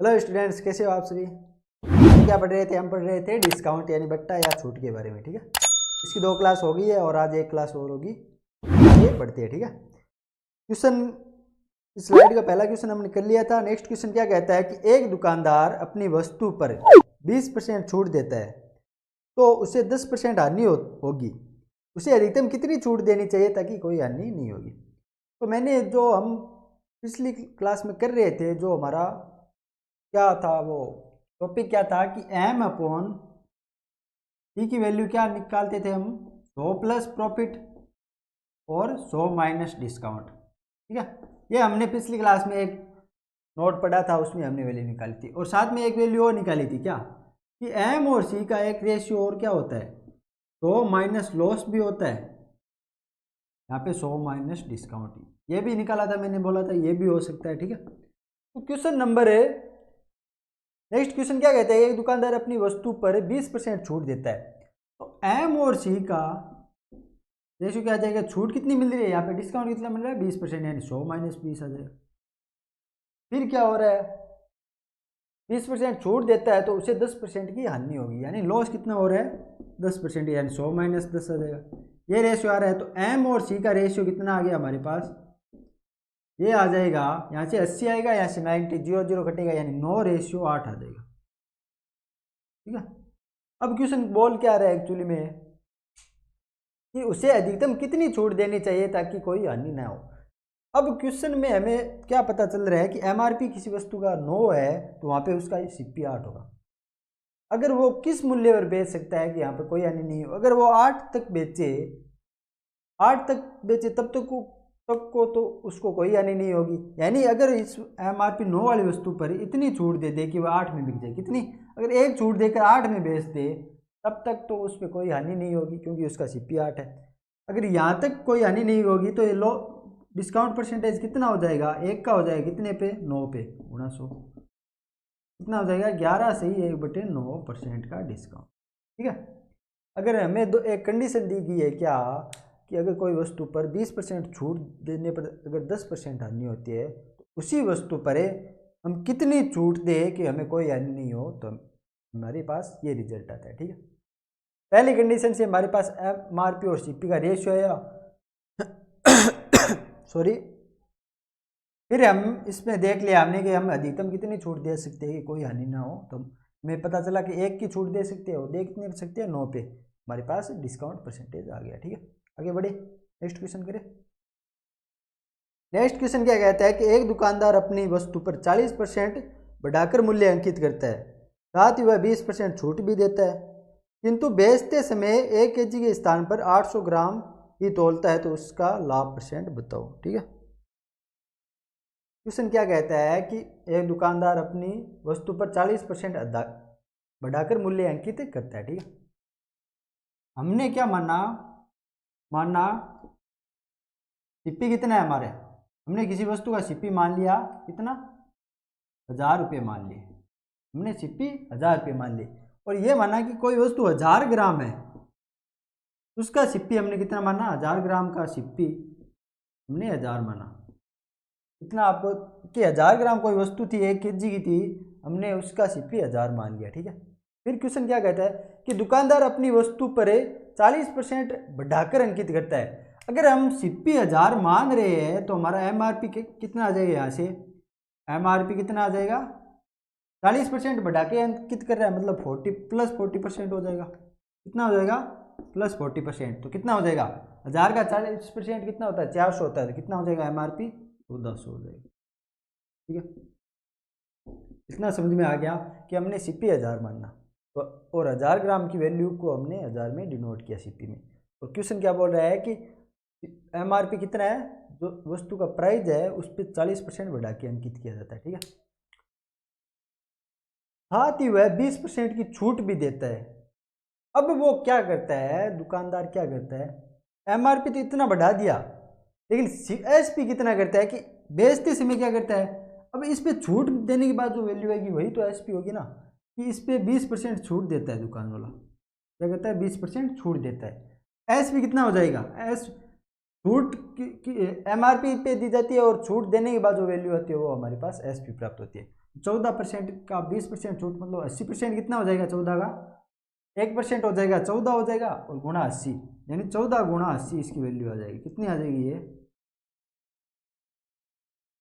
Hello students, कैसे हो आप सभी। क्या पढ़ रहे थे? हम पढ़ रहे थे डिस्काउंट यानी बट्टा या छूट के बारे में। ठीक है, इसकी 2 क्लास हो गई है और आज एक क्लास और होगी, ये पढ़ते हैं। ठीक है, क्वेश्चन स्लाइड का पहला क्वेश्चन हमने कर लिया था। नेक्स्ट क्वेश्चन क्या कहता है कि एक दुकानदार अपनी वस्तु पर 20% छूट देता है तो उसे 10% हानि होगी। उसे अधिकतम कितनी छूट देनी चाहिए ताकि कोई हानि नहीं होगी। तो मैंने जो हम पिछली क्लास में कर रहे थे, जो हमारा क्या था, वो टॉपिक क्या था कि एम अपॉन टी की वैल्यू क्या निकालते थे हम, 100 प्लस प्रॉफिट और 100 माइनस डिस्काउंट। ठीक है, ये हमने पिछली क्लास में एक नोट पढ़ा था, उसमें हमने वैल्यू निकाली थी। और साथ में एक वैल्यू और निकाली थी, क्या कि एम और सी का एक रेशियो और क्या होता है, 100 माइनस लॉस भी होता है। यहाँ पे 100 माइनस डिस्काउंट, ये भी निकाला था मैंने, बोला था ये भी हो सकता है। ठीक है, तो क्वेश्चन नंबर है, नेक्स्ट क्वेश्चन क्या कहता है, एक दुकानदार अपनी वस्तु पर 20% छूट देता है तो एम और सी का रेशियो क्या आ जाएगा, छूट कितनी मिल रही है, यहाँ पे डिस्काउंट कितना मिल रहा है, 20%, यानी 100 माइनस 20 आ जाएगा। फिर क्या हो रहा है, 20% छूट देता है तो उसे 10% की हानि होगी, यानी लॉस कितना हो रहा है, 10%, यानी 100 माइनस 10 आ जाएगा। ये रेशियो आ रहा है तो एम और सी का रेशियो कितना आ गया हमारे पास, ये आ जाएगा, यहाँ से 80 आएगा, यहाँ से 90, 0 0 कटेगा, यानी 9:8 आ जाएगा। ठीक है, अब क्वेश्चन बोल क्या रहा है एक्चुअली में कि उसे अधिकतम कितनी छूट देनी चाहिए ताकि कोई हानि ना हो। अब क्वेश्चन में हमें क्या पता चल रहा है कि एमआरपी किसी वस्तु का 9 है तो वहाँ पे उसका सीपी 8 होगा। अगर वो किस मूल्य पर बेच सकता है कि यहाँ पे कोई हानि नहीं हो, अगर वो 8 तक बेचे, 8 तक बेचे तब को तो उसको कोई हानि नहीं होगी। यानी अगर इस एमआरपी 9 वाली वस्तु पर इतनी छूट दे दे कि वह 8 में बिक जाए, कितनी, अगर एक छूट देकर 8 में बेच दे तब तक तो उस पर कोई हानि नहीं होगी क्योंकि उसका सीपी 8 है। अगर यहाँ तक कोई हानि नहीं होगी तो ये लो डिस्काउंट परसेंटेज कितना हो जाएगा, एक का हो जाएगा कितने पे, 9 पे गुणा 100, कितना हो जाएगा, 11 से ही 1/9% का डिस्काउंट। ठीक है, अगर हमें एक कंडीशन दी गई है क्या कि अगर कोई वस्तु पर 20% छूट देने पर अगर 10% हानि होती है तो उसी वस्तु पर हम कितनी छूट दें कि हमें कोई हानि नहीं हो, तो हमारे पास ये रिजल्ट आता है। ठीक है, पहली कंडीशन से हमारे पास एमआरपी और सीपी का रेशियो है सॉरी। फिर हम इसमें देख लिया हमने कि हम अधिकतम कितनी छूट दे सकते हैं कि कोई हानि ना हो, तो हमें पता चला कि 1 की छूट दे सकते हो, दे कितने सकते हैं, 9 पे, हमारे पास डिस्काउंट परसेंटेज आ गया। ठीक है, आगे बढ़े, नेक्स्ट क्वेश्चन करें। नेक्स्ट क्वेश्चन क्या कहता है कि एक दुकानदार अपनी वस्तु पर 40% बढ़ाकर मूल्य अंकित करता है, साथ ही वह 20% छूट भी देता है, किंतु बेचते समय 1 kg के स्थान पर 800 ग्राम ही तोलता है, तो उसका लाभ परसेंट बताओ। ठीक है, क्वेश्चन क्या कहता है कि एक दुकानदार अपनी वस्तु पर 40% बढ़ाकर मूल्य अंकित करता है। ठीक है, हमने क्या माना सीपी कितना है हमारे, हमने किसी वस्तु का सीपी मान लिया कितना, 1000 रुपये मान लिए, हमने सीपी 1000 रुपये मान ली, और ये माना कि कोई वस्तु 1000 ग्राम है, उसका सीपी हमने कितना माना, 1000 ग्राम का सीपी हमने 1000 माना। इतना आपको कि 1000 ग्राम कोई वस्तु थी, 1 kg की थी, हमने उसका सीपी 1000 मान लिया। ठीक है, फिर क्वेश्चन क्या कहता है कि दुकानदार अपनी वस्तु पर 40% बढ़ाकर अंकित करता है। अगर हम सीपी 1000 मान रहे हैं तो हमारा एमआरपी कितना आ जाएगा, यहाँ से एमआरपी कितना आ जाएगा, 40% बढ़ा के अंकित कर रहा है, मतलब 40% हो जाएगा, कितना हो जाएगा, +40%, तो कितना हो जाएगा, 1000 का 40% कितना होता है, 400 होता है, तो कितना हो जाएगा एमआरपी, 1400 हो जाएगा। ठीक है, इतना समझ में आ गया कि हमने सीपी 1000 मानना, तो और 1000 ग्राम की वैल्यू को हमने 1000 में डिनोट किया सीपी में। और क्वेश्चन क्या बोल रहा है कि एमआरपी कितना है, जो वस्तु का प्राइस है उस पर 40% बढ़ा के अंकित किया जाता है। ठीक है, साथ ही वह 20% की छूट भी देता है। अब वो क्या करता है, दुकानदार क्या करता है, एमआरपी तो इतना बढ़ा दिया, लेकिन एसपी कितना करता है कि बेचते समय क्या करता है, अब इस पे छूट देने के बाद जो वैल्यू आएगी वही तो एसपी होगी ना, कि इस पे 20% छूट देता है दुकान वाला, क्या करता है, 20% छूट देता है। एसपी कितना हो जाएगा, एस छूट की एमआरपी पे दी जाती है और छूट देने के बाद जो वैल्यू आती है वो हमारे पास एसपी प्राप्त होती है। 14% का 20% छूट मतलब 80% कितना हो जाएगा 14 का 1% हो जाएगा 14 हो जाएगा और गुणा 80 यानी 14 गुणा 80 इसकी वैल्यू आ जाएगी। कितनी आ जाएगी ये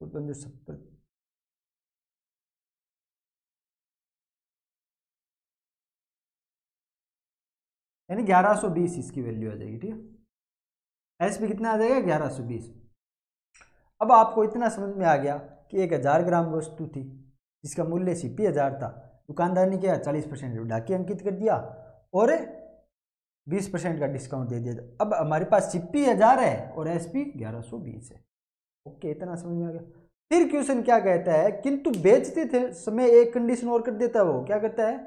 70 यानी 1120 इसकी वैल्यू आ जाएगी। ठीक है, एस पी कितना आ जाएगा 1120। अब आपको इतना समझ में आ गया कि 1000 ग्राम वस्तु थी जिसका मूल्य सीपी 1000 था, दुकानदार ने क्या 40% बढ़ा के अंकित कर दिया और 20% का डिस्काउंट दे दिया। अब हमारे पास सीपी 1000 है और एसपी 1120 है। ओके, इतना समझ में आ गया। फिर क्वेश्चन क्या कहता है, किंतु बेचते थे समय एक कंडीशन और कर देता है। वो क्या करता है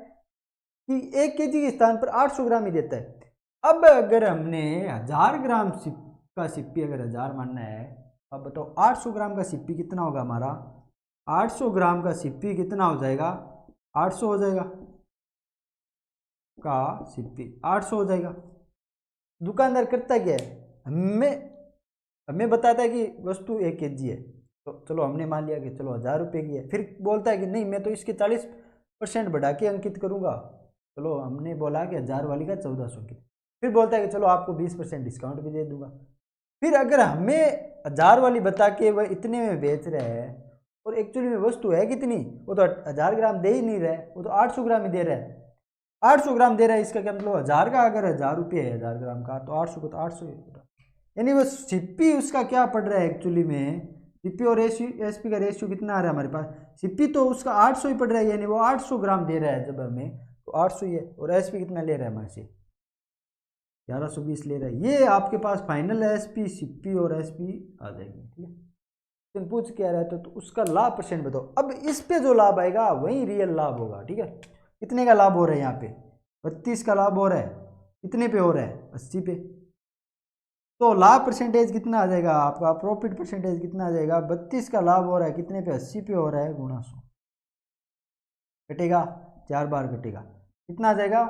कि 1 केजी के स्थान पर 800 ग्राम ही देता है। अब अगर हमने 1000 ग्राम का सिप्पी अगर 1000 मानना है, अब बताओ 800 ग्राम का सिप्पी कितना होगा हमारा। 800 ग्राम का सिप्पी कितना हो जाएगा 800 हो जाएगा का सिप्पी 800 हो जाएगा। दुकानदार करता क्या है, हमें बताता है कि वस्तु 1 केजी है, तो चलो हमने मान लिया कि चलो 1000 रुपये की है। फिर बोलता है कि नहीं मैं तो इसके 40% बढ़ा के अंकित करूंगा। चलो हमने बोला कि 1000 वाली का 1400 की। फिर बोलता है कि चलो आपको 20% डिस्काउंट भी दे दूंगा। फिर अगर हमें 1000 वाली बता के वह इतने में बेच रहे हैं और एक्चुअली में वस्तु है कितनी, वो तो 1000 ग्राम दे ही नहीं रहे, वो तो 800 ग्राम ही दे रहा है। 800 ग्राम दे रहा है, इसका क्या मतलब 1000 का अगर 1000 रुपये है 1000 ग्राम का, तो 800 को तो 800 ही होगा। यानी वो सिप्पी उसका क्या पड़ रहा है एक्चुअली में, सिप्पी और एसपी का रेशियो कितना आ रहा है हमारे पास। सिप्पी तो उसका 800 ही पड़ रहा है, यानी वो 800 ग्राम दे रहा है जब हमें, तो 800 ही है। और एसपी कितना ले रहा है हमारे से 1120 ले रहा है। ये आपके पास फाइनल एसपी सिप्पी और एसपी आ जाएगी। ठीक है, तुम पूछ क्या रहा है तो उसका लाभ परसेंट बताओ। अब इस पे जो लाभ आएगा वही रियल लाभ होगा। ठीक है, कितने का लाभ हो रहा है यहाँ पे 32 का लाभ हो रहा है, कितने पे हो रहा है 80 पे। तो लाभ परसेंटेज कितना आ जाएगा आपका, प्रॉफिट परसेंटेज कितना आ जाएगा, 32 का लाभ हो रहा है कितने पे 80 पे हो रहा है, गुणा 100 कटेगा 4 बार कटेगा, कितना आ जाएगा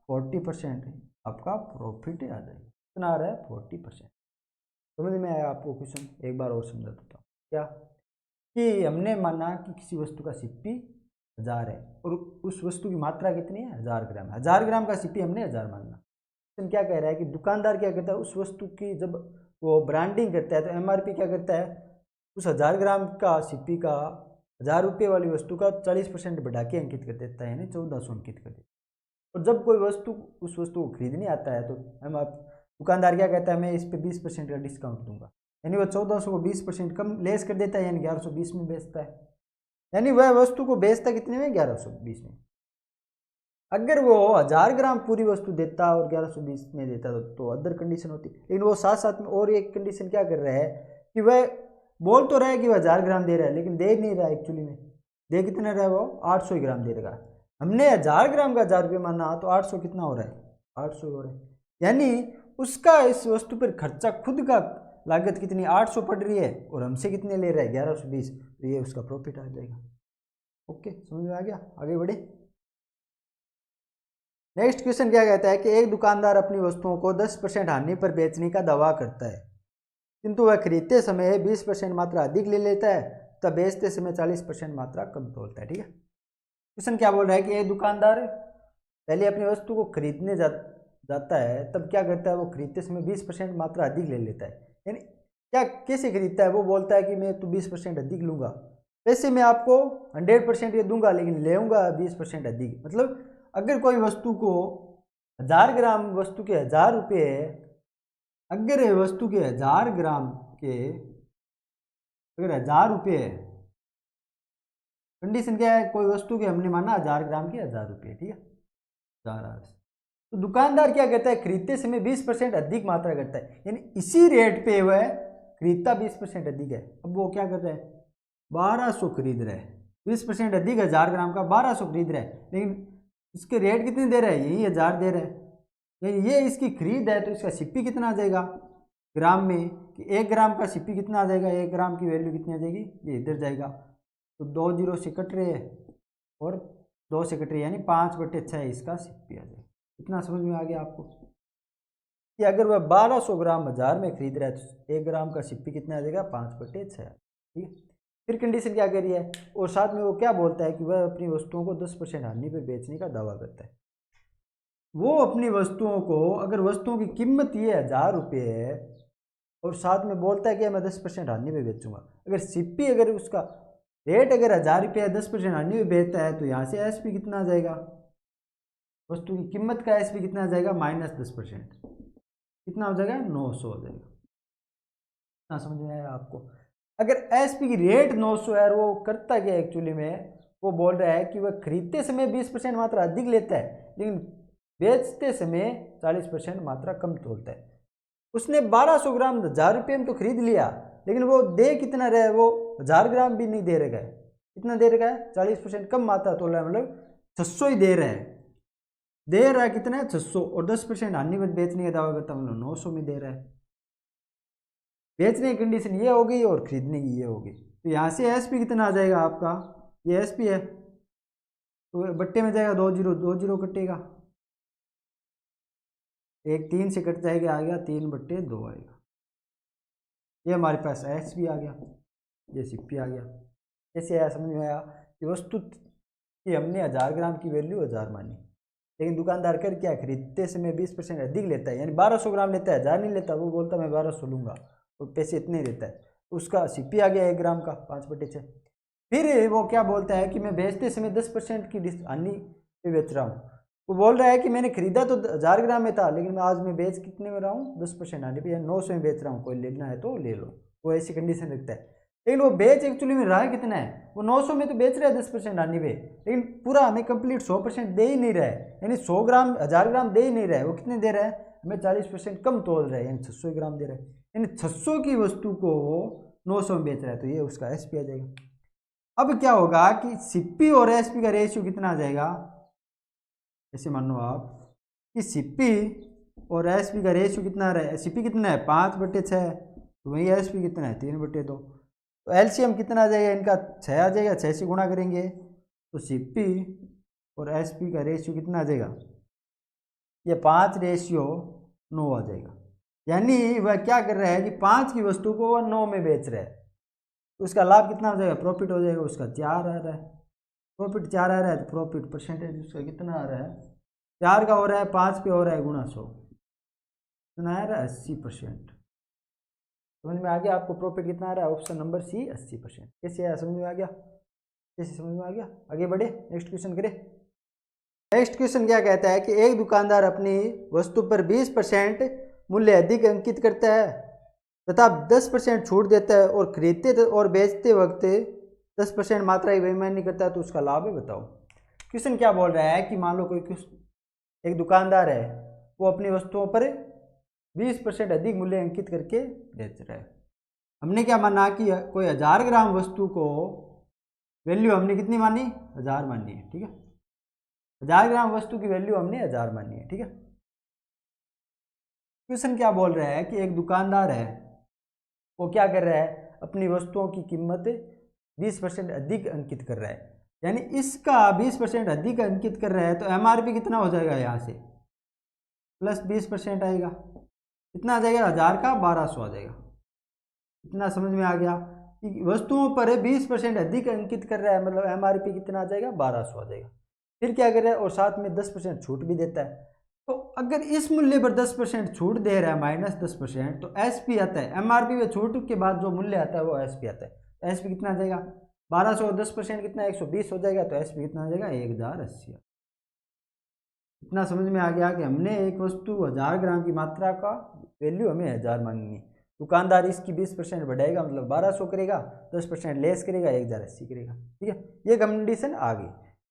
40% आपका प्रॉफिट आ जाएगा। कितना आ रहा है 40%। समझ में आया आपको क्वेश्चन, एक बार और समझा देता हूँ। क्या कि हमने माना कि किसी वस्तु का सिप्पी 1000 है और उस वस्तु की मात्रा कितनी है 1000 ग्राम। 1000 ग्राम का सिप्पी हमने 1000 मानना। क्या कह रहा है कि दुकानदार क्या करता है, उस वस्तु की जब वो ब्रांडिंग करता है तो एमआरपी क्या करता है, उस 1000 ग्राम का सिप्पी का 1000 रुपये वाली वस्तु का 40% बढ़ा के अंकित कर देता है, यानी 1400 अंकित कर देता है। और जब कोई वस्तु उस वस्तु को खरीदने आता है तो हम दुकानदार क्या कहता है, मैं इस पर 20% का डिस्काउंट दूंगा, यानी वो 1400 को 20% कम लेस कर देता है, यानी 1120 में बेचता है। यानी वह वस्तु को बेचता कितने में 1120 में। अगर वो 1000 ग्राम पूरी वस्तु देता और 1120 में देता तो अदर कंडीशन होती। लेकिन वो साथ साथ में और एक कंडीशन क्या कर रहा है कि वह बोल तो रहा है कि वह 1000 ग्राम दे रहा है, लेकिन दे नहीं रहा है एक्चुअली में। दे कितना रहा है वो 800 ग्राम दे रहा है। हमने 1000 ग्राम का 1000 रुपये माना तो 800 कितना हो रहा है 800 हो रहा है। यानी उसका इस वस्तु पर खर्चा खुद का लागत कितनी 800 पड़ रही है और हमसे कितने ले रहा है 1120, तो ये उसका प्रॉफिट आ जाएगा। ओके, समझ में आ गया, आगे बढ़े। नेक्स्ट क्वेश्चन क्या कहता है कि एक दुकानदार अपनी वस्तुओं को 10% हानि पर बेचने का दावा करता है, किंतु वह खरीदते समय 20% मात्रा अधिक ले लेता है तब बेचते समय 40% मात्रा कम तोलता है। ठीक है, क्वेश्चन क्या बोल रहा है कि एक दुकानदार पहले अपनी वस्तु को खरीदने जाता है, तब क्या करता है वो खरीदते समय 20% मात्रा अधिक ले लेता है। यानी क्या कैसे खरीदता है, वो बोलता है कि मैं तो 20% अधिक लूँगा, वैसे मैं आपको 100% ये दूंगा लेकिन लेऊंगा 20% अधिक। मतलब अगर कोई वस्तु को 1000 ग्राम वस्तु के 1000 रुपये है, अगर वस्तु के 1000 ग्राम के अगर 1000 रुपये है, कंडीशन क्या है, कोई वस्तु के हमने माना 1000 ग्राम के 1000 रुपये। ठीक है, 1000। तो दुकानदार क्या करता है खरीदते समय 20% अधिक मात्रा करता है, यानी इसी रेट पे वह खरीदता 20% अधिक है। अब वो क्या कर रहा है 1200 खरीद रहा है, 20% अधिक 1000 ग्राम का 1200 खरीद रहा है, लेकिन इसके रेट कितने दे रहा है यही 1000 दे रहा है। ये इसकी खरीद है तो इसका सिप्पी कितना आ जाएगा ग्राम में, कि 1 ग्राम का सिप्पी कितना आ जाएगा, 1 ग्राम की वैल्यू कितनी आ जाएगी, ये इधर जाएगा तो 2 जीरो से कट रहे हैं और 2 से कट रहे यानी 5/6 इसका सिप्पी आ जाएगा। इतना समझ में आ गया आपको कि अगर वह 1200 ग्राम 1000 में खरीद रहा है तो 1 ग्राम का सिप्पी कितना आ जाएगा 5/6। ठीक है, फिर कंडीशन क्या कह रही है, और साथ में वो क्या बोलता है कि वह अपनी वस्तुओं को 10% हानि पर बेचने का दावा करता है। वो अपनी वस्तुओं को, अगर वस्तुओं की कीमत ये 1000 रुपये है और साथ में बोलता है कि मैं 10% हानि पे बेचूंगा, अगर सीपी अगर उसका रेट अगर 1000 रुपये है 10% हानि पे बेचता है, तो यहाँ से एसपी कितना आ जाएगा, वस्तु की कीमत का एसपी कितना आ जाएगा -10%, कितना हो जाएगा 900 हो जाएगा। ना समझ में आया आपको? अगर एसपी की रेट 900 है और वो करता क्या एक्चुअली में, वो बोल रहा है कि वह खरीदते समय 20% मात्रा अधिक लेता है लेकिन बेचते समय 40% मात्रा कम तोलता है। उसने 1200 ग्राम 1000 रुपये में तो खरीद लिया, लेकिन वो दे कितना रहा है, वो 1000 ग्राम भी नहीं दे रहा है। कितना दे रहा है, 40% कम मात्रा तोल रहा है, मतलब 600 ही दे रहा है। दे रहा है कितना है, 600, और 10% हानि में बेचने का दावा करता मतलब 900 में दे रहा है। बेचने की कंडीशन ये हो गई और खरीदने की ये हो गई। तो यहाँ से एसपी कितना आ जाएगा आपका, ये एसपी है तो बट्टे में जाएगा 2 जीरो, 2 जीरो कटेगा, एक 3 से कट जाएगा, आ गया 3/2 आएगा। ये हमारे पास एसपी आ गया, ये सीपी आ गया। ऐसे आया, समझ में आया कि वस्तु कि हमने 1000 ग्राम की वैल्यू 1000 मानी, लेकिन दुकानदार कर क्या, खरीदते समय 20% अधिक लेता है, यानी 1200 ग्राम लेता है, 1000 नहीं लेता। वो बोलता मैं 1200 लूँगा और पैसे इतने ही देता है, उसका सीपी आ गया 1 ग्राम का 5/6। फिर वो क्या बोलता है कि मैं बेचते समय 10% की हानि पे बेच रहा हूँ। वो बोल रहा है कि मैंने खरीदा तो 1000 ग्राम में था, लेकिन आज मैं बेच कितने में रहा हूँ, 10% हानि पे, या 900 में बेच रहा हूँ, कोई लेना है तो ले लो। वो ऐसी कंडीशन रखता है। लेकिन वो बेच एक्चुअली में रहा है कितना है, वो 900 में तो बेच रहा है 10% हानि पे, लेकिन पूरा हमें कंप्लीट 100% दे ही नहीं रहा है, यानी 100 ग्राम 1000 ग्राम दे ही नहीं रहा है। वो कितने दे रहा है, हमें 40% कम तोल रहा है, यानी 600 ग्राम दे रहा है, यानी 600 की वस्तु को 900 में बेच रहा है, तो ये उसका एसपी आ जाएगा। अब क्या होगा कि सीपी और एसपी का रेशियो कितना आ जाएगा, जैसे मान लो आप कि सीपी और एसपी का रेशियो कितना है, सीपी कितना है 5/6, तो वही एसपी कितना है 3/2, तो एलसीएम कितना आ जाएगा इनका, 6 आ जाएगा। 6 से गुणा करेंगे तो सीपी और एसपी का रेशियो कितना आ जाएगा, ये 5/9 आ जाएगा। यानी वह क्या कर रहा है कि 5 की वस्तु को वह 9 में बेच रहा है, तो उसका लाभ कितना हो जाएगा, प्रॉफिट हो जाएगा उसका 4 आ रहा है। प्रॉफिट 4 आ रहा है तो प्रॉफिट परसेंटेज उसका कितना आ रहा है, 4 का हो रहा है 5 पे हो रहा है गुणा 100, कितना आ रहा है 80%। समझ में आ गया आपको, प्रॉफिट कितना आ रहा है, ऑप्शन नंबर सी 80%। कैसे आया, समझ में आ गया, कैसे समझ में आ गया। आगे बढ़े, नेक्स्ट क्वेश्चन करें। नेक्स्ट क्वेश्चन क्या कहता है कि एक दुकानदार अपनी वस्तु पर 20% मूल्य अधिक अंकित करता है तथा 10% छूट देता है और खरीदते और बेचते वक्त 10% मात्रा की बेईमानी करता है, तो उसका लाभ है बताओ। क्वेश्चन क्या बोल रहा है कि मान लो कोई एक दुकानदार है, वो अपनी वस्तुओं पर 20% अधिक मूल्य अंकित करके बेच रहा है। हमने क्या माना कि कोई 1000 ग्राम वस्तु को वैल्यू हमने कितनी मानी, 1000 मानी है, ठीक है। 1000 ग्राम वस्तु की वैल्यू हमने 1000 मानी है, ठीक है। क्वेश्चन क्या बोल रहा है कि एक दुकानदार है, वो क्या कर रहा है, अपनी वस्तुओं की कीमत 20% अधिक अंकित कर रहा है, यानी इसका 20% अधिक अंकित कर रहा है, तो एमआरपी कितना हो जाएगा, यहाँ से प्लस 20% आएगा, कितना आ जाएगा, 1000 का 1200 आ जाएगा। इतना समझ में आ गया कि वस्तुओं पर 20% अधिक अंकित कर रहा है, मतलब एमआरपी कितना आ जाएगा, 1200 आ जाएगा। फिर क्या कर रहा है, और साथ में 10% छूट भी देता है। तो अगर इस मूल्य पर 10% छूट दे रहा है -10%, तो एसपी आता है, एमआरपी में छूट के बाद जो मूल्य आता है वो एसपी आता है। तो एसपी कितना आ जाएगा, 1200 और 10% कितना, 120 हो जाएगा, तो एसपी कितना आ जाएगा, 1080। इतना समझ में आ गया कि हमने एक वस्तु 1000 ग्राम की मात्रा का वैल्यू हमें 1000 मांगनी, दुकानदार इसकी 20% बढ़ाएगा, मतलब 1200 करेगा, 10% लेस करेगा, 1080 करेगा, ठीक है। ये कंडीशन आ गई।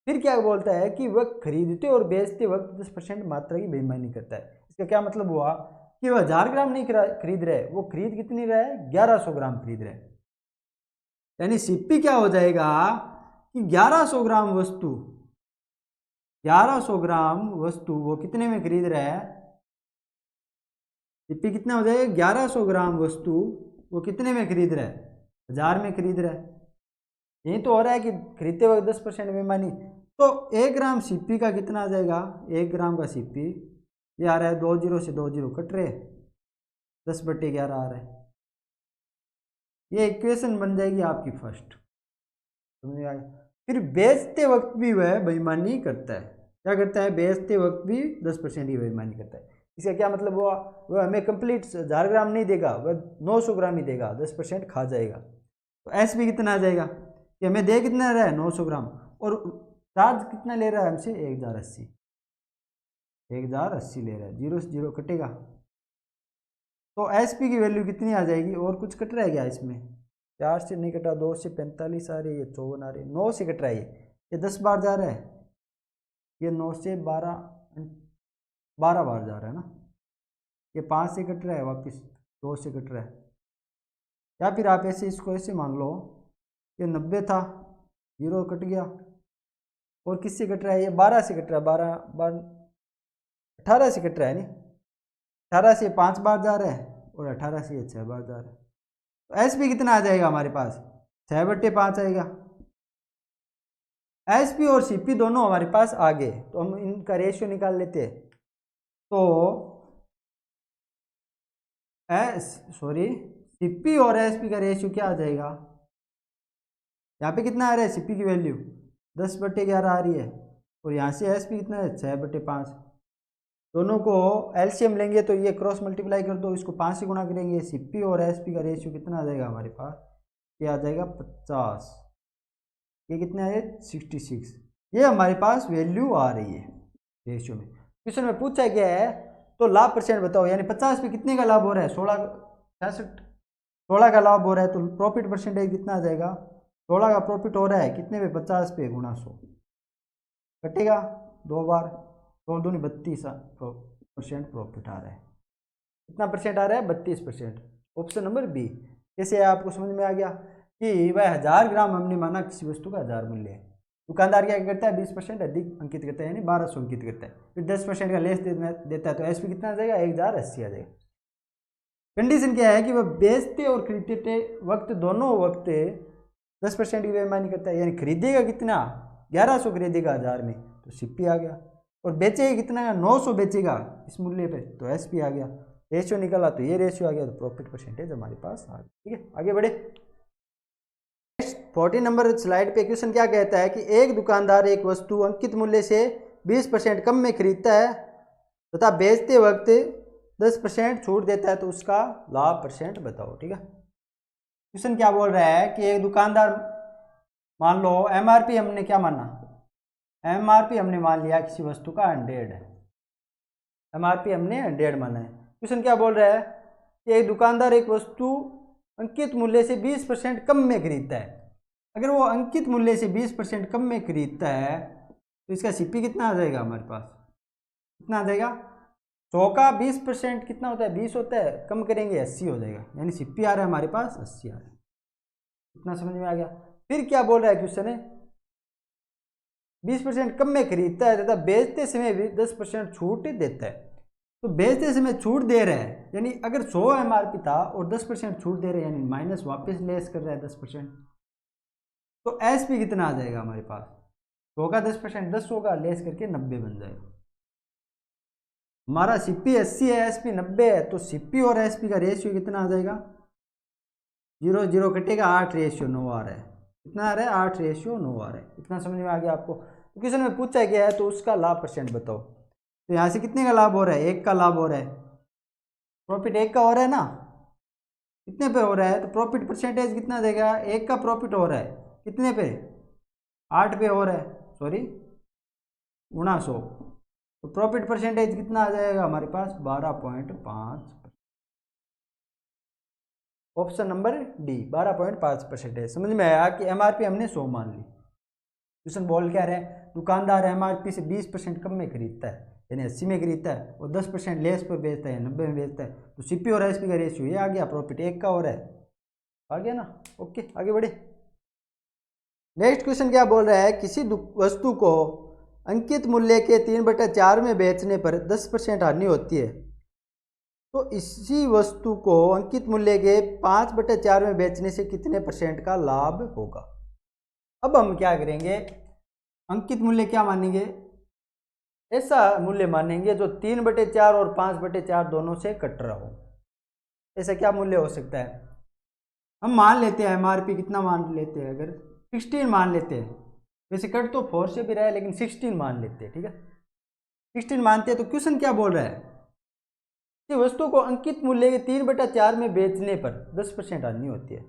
फिर क्या बोलता है कि वह खरीदते और बेचते वक्त 10% मात्रा की बेईमानी करता है। इसका क्या मतलब हुआ कि वह 1000 ग्राम नहीं खरीद रहे, वो खरीद कितनी रहा है, 1100 ग्राम खरीद रहे हैं। यानी सीपी क्या हो जाएगा कि 1100 ग्राम वस्तु, 1100 ग्राम वस्तु वो कितने में खरीद रहा है, सीपी कितना हो जाएगा, 1100 ग्राम वस्तु वो कितने में खरीद रहा है, 1000 में खरीद रहा है। यही तो हो रहा है कि खरीदते वक्त 10% बेईमानी। तो 1 ग्राम सीपी का कितना आ जाएगा, 1 ग्राम का सीपी ये आ रहा है 2 जीरो से 2 जीरो कट रहे, 10/11 आ रहा है। ये इक्वेशन बन जाएगी आपकी फर्स्ट। समझ में आ गया। फिर बेचते वक्त भी वह बेईमानी करता है। क्या करता है? बेचते वक्त भी 10% ही बेईमानी करता है। इसका क्या मतलब हुआ? वह हमें कंप्लीट 1000 ग्राम नहीं देगा, वह 900 ग्राम ही देगा, 10% खा जाएगा। तो एस भी कितना आ जाएगा कि हमें दे कितना रहा है? 900 ग्राम, और चार्ज कितना ले रहा है हमसे? 1080 ले रहा है। 0 से 0 कटेगा, तो एस पी की वैल्यू कितनी आ जाएगी? और कुछ कट रहा है क्या इसमें? 4 से नहीं कटा, 2 से 45 आ रही है, 54 आ रही है, 9 से कट रहा है। ये 10 बार जा रहा है, ये 9 से 12 बार जा रहा है ना। ये 5 से कट रहा है, वापस 2 से कट रहा है। या फिर आप ऐसे इसको ऐसे मान लो, ये 90 था, 0 कट गया, और किससे कट रहा है? ये 12 से कट रहा है, 18 से कट रहा है नहीं, 18 से 5 बार जा रहा है, और 18 से 6 बार जा रहा है। तो एस पी कितना आ जाएगा हमारे पास? 6/5 आएगा। एस पी और सी पी दोनों हमारे पास आ गए, तो हम इनका रेशियो निकाल लेते हैं। तो सी पी और एस पी का रेशियो क्या आ जाएगा? यहाँ पे कितना आ रहा है? सी पी की वैल्यू 10/11 आ रही है, और यहाँ से एस पी कितना है? 6/5। दोनों को एलसीएम लेंगे तो ये क्रॉस मल्टीप्लाई कर दो, इसको 5 से गुणा करेंगे। सी पी और एस पी का रेशियो कितना आ जाएगा हमारे पास? ये आ जाएगा 50, ये कितना है? 66। ये हमारे पास वैल्यू आ रही है रेशियो में। क्वेश्चन में पूछा गया है तो लाभ परसेंट बताओ, यानी 50 पे कितने का लाभ हो रहा है? 16 का लाभ हो रहा है, तो प्रॉफिट परसेंटेज कितना आ जाएगा? 16 का प्रॉफिट हो रहा है, कितने पे? 50 पे गुणा 100, कटेगा 2 बार, 2 दूनी 32% प्रॉफिट आ रहा है। कितना परसेंट आ रहा है? 32%। Option number B. कैसे आपको समझ में आ गया कि वह 1000 ग्राम हमने माना किसी वस्तु का 1000 मूल्य है। दुकानदार क्या करता है? 20% अधिक अंकित करता है, यानी 1200 अंकित करता है। फिर 10% का लेस देता है, तो एस पी कितना आ जाएगा? 1080 आ जाएगा। कंडीशन क्या है कि वह बेचते और खरीदते वक्त दोनों वक्त 10% की बेईमानी करता है, यानी खरीदेगा कितना? 1100 खरीदेगा 1000 में, तो सीपी आ गया। और बेचेगा कितना? 900 बेचेगा इस मूल्य पे, तो एस पी आ गया। रेशियो निकाला तो ये रेशियो आ गया, तो प्रॉफिट परसेंटेज हमारे पास आ गया। ठीक है, आगे बढ़े। 14 नंबर स्लाइड पे क्वेश्चन क्या कहता है कि एक दुकानदार एक वस्तु अंकित मूल्य से 20% कम में खरीदता है तथा बेचते वक्त 10% छूट देता है, तो उसका लाभ परसेंट बताओ। ठीक है, क्वेश्चन क्या बोल रहा है कि एक दुकानदार, मान लो एमआरपी हमने क्या माना? एमआरपी हमने मान लिया किसी वस्तु का 100 है, एमआरपी हमने 100 माना है। क्वेश्चन क्या बोल रहा है कि एक दुकानदार एक वस्तु अंकित मूल्य से 20% कम में खरीदता है। अगर वो अंकित मूल्य से 20% कम में खरीदता है तो इसका सीपी कितना आ जाएगा हमारे पास? कितना आ जाएगा? 100 का 20% कितना होता है? 20 होता है, कम करेंगे 80 हो जाएगा, यानी सीपी आ रहा है हमारे पास 80 आ रहा है। इतना समझ में आ गया। फिर क्या बोल रहा है क्वेश्चन है, 20% कम में खरीदता है तथा बेचते समय भी 10% छूट देता है। तो बेचते समय छूट दे रहा है, यानी अगर 100 एमआरपी था और 10% छूट दे रहे हैं, यानी माइनस वापस लेस कर रहा है 10%, तो एस पी कितना आ जाएगा हमारे पास? 100 का 10%, 10 100 का लेस करके 90 बन जाएगा। हमारा सीपी 80 है, एसपी 90 है, तो सीपी और एसपी का रेशियो कितना आ जाएगा? 0 0 कटेगा, 8:9 आ रहा है। कितना आ रहा है? 8:9 आ रहा है। इतना समझ में आ गया आपको? तो क्वेश्चन में पूछा गया है तो उसका लाभ परसेंट बताओ। तो यहाँ से कितने का लाभ हो रहा है? 1 का लाभ हो रहा है, प्रॉफिट 1 का हो रहा है ना। कितने पे हो रहा है? तो प्रॉफिट परसेंटेज कितना देगा? 1 का प्रॉफिट हो रहा है, कितने पे? 8 पे हो रहा है, सॉरी गुणा 100, तो प्रॉफिट परसेंटेज कितना आ जाएगा हमारे पास? 12.5। Option number D 12.5%। समझ में आया कि एमआरपी हमने 100 मान ली। क्वेश्चन बोल क्या रहे हैं? दुकानदार एमआरपी से 20% कम में खरीदता है, यानी 80 में खरीदता है, और 10% लेस पर बेचता है, 90 में बेचता है, तो सीपी और एसपी का रेशियो ये आ गया, प्रॉफिट 1 का हो रहा है, आ गया ना। ओके, आगे बढ़े। नेक्स्ट क्वेश्चन क्या बोल रहा है, किसी वस्तु को अंकित मूल्य के 3/4 में बेचने पर 10% हानि होती है, तो इसी वस्तु को अंकित मूल्य के 5/4 में बेचने से कितने परसेंट का लाभ होगा? अब हम क्या करेंगे, अंकित मूल्य क्या मानेंगे? ऐसा मूल्य मानेंगे जो 3/4 और 5/4 दोनों से कट रहा हो। ऐसा क्या मूल्य हो सकता है? हम मान लेते हैं एमआरपी कितना मान लेते हैं, अगर 16 मान लेते हैं। वैसे कट तो 4 से भी रहा है लेकिन 16 मान लेते हैं, ठीक है। 16 मानते हैं तो क्वेश्चन क्या बोल रहा है कि वस्तु को अंकित मूल्य के 3/4 में बेचने पर 10% हानि होती है।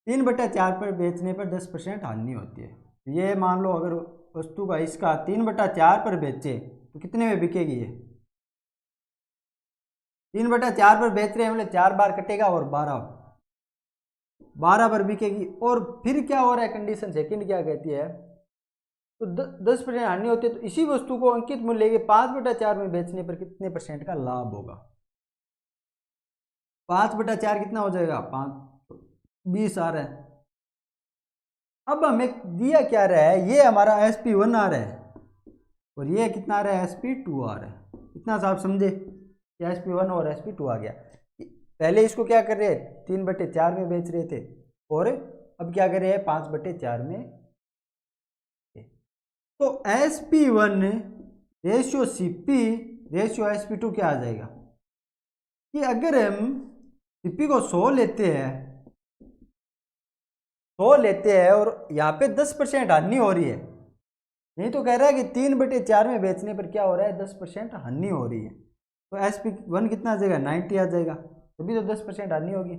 3/4 पर बेचने पर 10% हानि होती है। ये मान लो अगर वस्तु का इसका 3/4 पर बेचे तो कितने में बिकेगी ये? 3/4 पर बेच रहे हैं मतलब 4 बार कटेगा और 12 पर बिकेगी। और फिर क्या हो रहा है, कंडीशन सेकंड क्या कहती है, तो 10% हानि होती है तो इसी वस्तु को अंकित मूल्य के 5/4 में बेचने पर कितने परसेंट का लाभ होगा? 5/4 कितना हो जाएगा? 5 20 आ रहा है। अब हमें दिया क्या रहा है, ये हमारा SP1 आ रहा है और ये कितना आ रहा है, SP2 आ रहा है। इतना सा आप समझे कि SP1 और SP2 आ गया। पहले इसको क्या कर रहे हैं, 3/4 में बेच रहे थे और अब क्या कर रहे हैं, 5/4 में। तो SP1 ratio CP ratio SP2 क्या आ जाएगा कि अगर हम CP को 100 लेते हैं और यहाँ पे 10% हानि हो रही है, नहीं तो कह रहा है कि 3/4 में बेचने पर क्या हो रहा है, 10% हानि हो रही है। तो SP1 कितना आ जाएगा, 90 आ जाएगा, तभी तो 10% हानि होगी।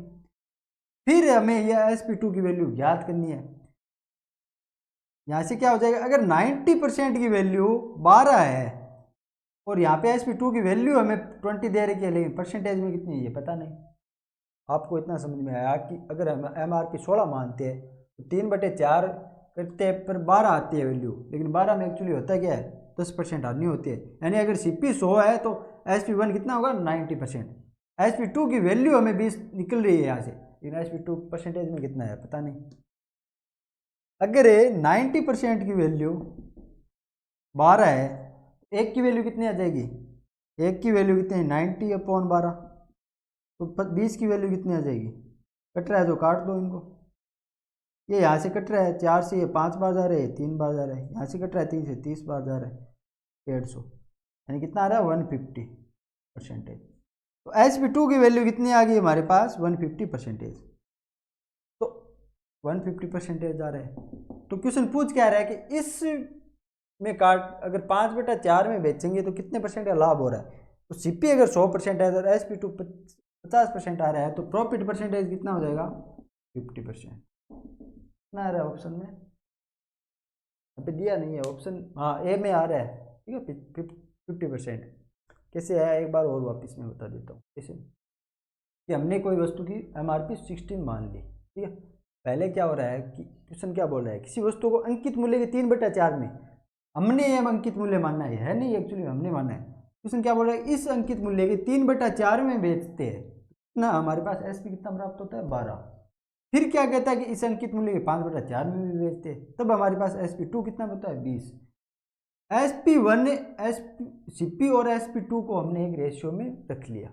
फिर हमें यह SP2 की वैल्यू ज्ञात करनी है। यहाँ से क्या हो जाएगा, अगर 90% की वैल्यू 12 है और यहाँ पे SP2 की वैल्यू हमें 20 दे रही है, लेकिन परसेंटेज में कितनी है ये पता नहीं। आपको इतना समझ में आया कि अगर हम MRP 16 मानते हैं तो 3/4 करते हैं पर 12 आती है वैल्यू, लेकिन 12 में एक्चुअली होता क्या है, 10% हानि होती है। यानी अगर CP 100 है तो SP1 कितना होगा, 90%। SP2 की वैल्यू हमें 20 निकल रही है यहाँ से, लेकिन SP2 परसेंटेज में कितना है पता नहीं। अगर 90% की वैल्यू 12 है, एक की वैल्यू कितनी आ जाएगी, एक की वैल्यू कितनी है, 90/12। तो 20 की वैल्यू कितनी आ जाएगी, कट रहा है तो काट दो इनको। ये यहाँ से कट रहा है 4 से, ये 5 बार जा रहे हैं, 3 बार जा रहे हैं, यहाँ से कट रहा है 3 से 30 बार जा रहा है, 150, यानी कितना आ रहा है, 150%। तो SP2 की वैल्यू कितनी आ गई हमारे पास, 150%। तो 150% आ रहा है। तो क्वेश्चन पूछ क्या रहा है कि इस में काट अगर 5/4 में बेचेंगे तो कितने परसेंट का लाभ हो रहा है। तो CP अगर 100% है तो SP2 50% आ रहा है, तो प्रॉफिट परसेंटेज कितना हो जाएगा, 50%। कितना आ रहा है ऑप्शन में, यहाँ पे दिया नहीं है ऑप्शन, हाँ A में आ रहा है, ठीक है 50%। कैसे आया एक बार और वापस मैं बता देता हूँ कैसे। कि हमने कोई वस्तु की MRP 16 मान ली, ठीक है। पहले क्या हो रहा है कि क्वेश्चन क्या बोल रहा है, किसी वस्तु को अंकित मूल्य के 3/4 में, हमने ये अंकित मूल्य मानना है नहीं, एक्चुअली हमने मानना है। क्वेश्चन क्या बोल रहा है, इस अंकित मूल्य के 3/4 में बेचते हैं ना, हमारे पास SP कितना प्राप्त होता है, 12। फिर क्या कहता है कि इस अंकित मूल्य के 5/4 में भी बेचते हैं, तब हमारे पास SP2 कितना होता है, 20। SP1 CP और SP2 को हमने एक रेशियो में रख लिया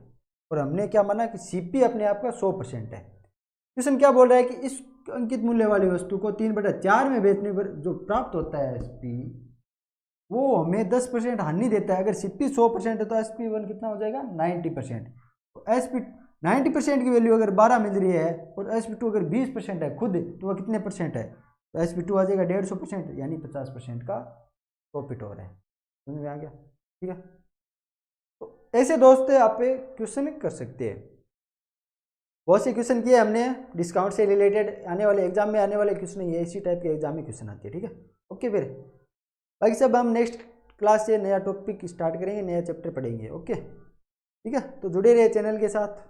और हमने क्या माना कि CP अपने आप का 100% है। क्वेश्चन क्या बोल रहा है कि इस अंकित मूल्य वाली वस्तु को 3/4 में बेचने पर जो प्राप्त होता है SP, वो हमें 10% हानि देता है। अगर CP 100% है तो SP1 कितना हो जाएगा, 90%। तो SP 90% की वैल्यू अगर 12 मिल रही है और SP2 अगर 20% है खुद, तो वह कितने परसेंट है, तो SP2 आ जाएगा 150%, यानी 50% का प्रॉफिट हो रहा है। समझ में आ गया, ठीक है। तो ऐसे दोस्त आप क्वेश्चन कर सकते हैं। बहुत से क्वेश्चन किए हमने डिस्काउंट से रिलेटेड, आने वाले एग्जाम में आने वाले क्वेश्चन ये इसी टाइप के एग्जाम में क्वेश्चन आते हैं, ठीक है। ओके, फिर बाकी सब हम नेक्स्ट क्लास से नया टॉपिक स्टार्ट करेंगे, नया चैप्टर पढ़ेंगे। ओके, ठीक है, तो जुड़े रहिए चैनल के साथ।